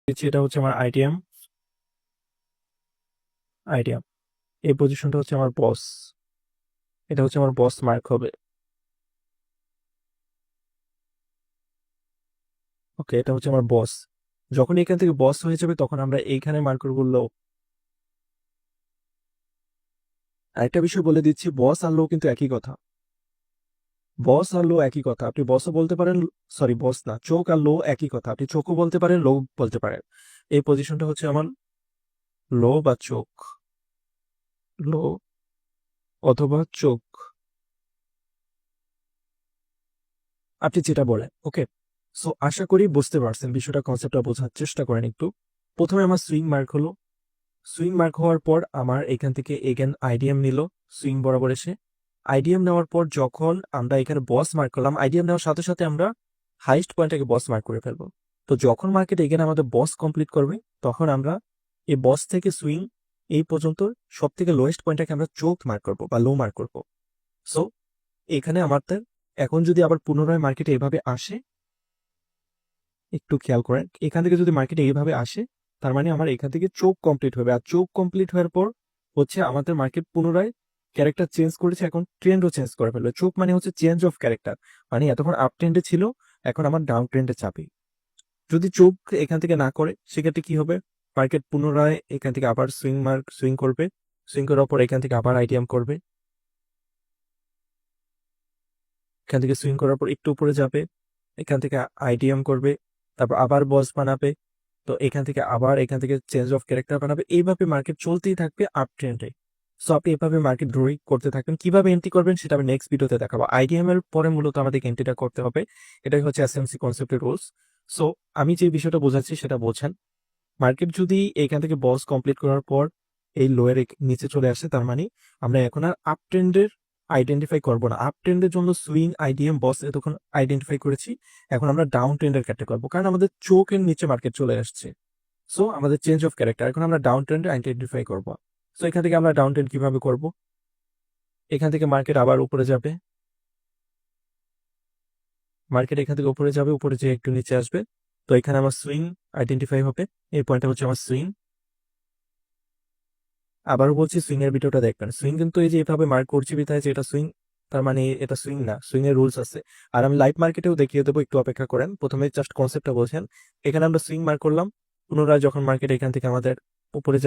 দিচ্ছি, এটা হচ্ছে আমার আইডিএম। এই পজিশনটা হচ্ছে আমার বস, এটা হচ্ছে আমার বস মার্ক হবে। ওকে, এটা হচ্ছে আমার বস। যখন এখান থেকে বস হয়ে যাবে তখন আমরা এইখানে মার্ক করবো লো। আরেকটা বিষয় বলে দিচ্ছি, বস আর লো কিন্তু একই কথা। বস আর লো একই কথা, আপনি বসও বলতে পারেন, সরি বস না, চোখ আর লো একই কথা, আপনি চোখও বলতে পারেন, লো বলতে পারেন। এই পজিশনটা হচ্ছে আমার লো বা চোখ, লো অথবা চোখ, আপনি যেটা বলেন। ওকে, সো আশা করি বুঝতে পারছেন বিষয়টা, কনসেপ্টটা বোঝার চেষ্টা করেন একটু। প্রথমে আমার সুইং মার্ক হলো, সুইং মার্ক হওয়ার পর আমার এখান থেকে এগেন আইডিএম নিল, সুইং বরাবর এসে আইডিএম নেওয়ার পর যখন আমরা এখানে বস মার্ক করলাম, আইডিএম নেওয়ার সাথে সাথে আমরা হাইস্ট পয়েন্টটাকে বস মার্ক করে ফেলবো। তো যখন মার্কেট এখানে আমাদের বস কমপ্লিট করবে তখন আমরা এই বস থেকে সুইং এই পর্যন্ত সব থেকে লোয়েস্ট পয়েন্টটাকে আমরা চোখ মার্ক করবো বা লো মার্ক করবো। সো এখানে আমাদের এখন যদি আবার পুনরায় মার্কেটে এভাবে আসে, একটু খেয়াল করেন, এখান থেকে যদি মার্কেটে এইভাবে আসে তার মানে আমার এখান থেকে চোখ কমপ্লিট হবে, আর চোখ কমপ্লিট হওয়ার পর হচ্ছে আমাদের মার্কেট পুনরায় ক্যারেক্টার চেঞ্জ করেছে, এখন ট্রেন্ডও চেঞ্জ করে ফেলবে। চোখ মানে হচ্ছে চেঞ্জ অফ ক্যারেক্টার, মানে এতক্ষণ আপ ট্রেন্ডে ছিল, এখন আমার ডাউন ট্রেন্ডে চাপে। যদি চোখ এখান থেকে না করে সেক্ষেত্রে কি হবে, মার্কেট পুনরায় এখান থেকে আবার সুইং করবে, সুইং করার পর এখান থেকে আবার আইডিএম করবে, এখান থেকে সুইং করার পর একটু উপরে যাবে, এখান থেকে আইডিএম করবে, তারপর আবার বস বানাবে, তো এখান থেকে চেঞ্জ অফ ক্যারেক্টার বানাবে। এইভাবে মার্কেট চলতেই থাকবে আপ ট্রেন্ডে। সো আপনি এভাবে মার্কেট ড্রয়িং করতে থাকবেন, কিভাবে এন্ট্রি করবেন সেটা আমি নেক্সট ভিডিওতে দেখাবো। আইডিএম এর পরে মূলত আমাদের এন্ট্রিটা করতে হবে, এটাই হচ্ছে এসএমসি কনসেপ্টের রুলস। সো আমি যে বিষয়টা বোঝাচ্ছি সেটা বোঝেন। মার্কেট যদি এখান থেকে বস কমপ্লিট করার পর এই লোয়ের নিচে চলে আসে তার মানে আমরা এখন আর আপ ট্রেন্ডের আইডেন্টিফাই করবো না। আপ ট্রেন্ডের জন্য সুইং আইডিএম বস এতক্ষণ আইডেন্টিফাই করেছি, এখন আমরা ডাউন ট্রেন্ডের ক্যাটে করবো, কারণ আমাদের চোখের নিচে মার্কেট চলে আসছে। সো আমাদের চেঞ্জ অফ ক্যারেক্টার, এখন আমরা ডাউন ট্রেন্ডে আইডেন্টিফাই করবো। সো এখান থেকে আমরা ডাউন ট্রেন্ড কিভাবে করব, এখান থেকে মার্কেট আবার উপরে যাবে, মার্কেট এখান থেকে উপরে যাবে, উপরে যেয়ে একটু নিচে আসবে, তো এখানে আমার সুইং আইডেন্টিফাই হবে, এই পয়েন্টটা হচ্ছে আমার সুইং। আবারও বলছি, সুইং এর ভিডিওটা দেখবেন। সুইং কিন্তু এই যে এভাবে মার্ক করছি বিধায় যে এটা সুইং, তার মানে এটা সুইং না, সুইং এর রুলস আছে। আর আমি লাইভ মার্কেটেও দেখিয়ে দেবো, একটু অপেক্ষা করেন, প্রথমে জাস্ট কনসেপ্টটা বোঝেন। এখানে আমরা সুইং মার্ক করলাম, পুনরায় যখন মার্কেট এখান থেকে আমাদের উপরে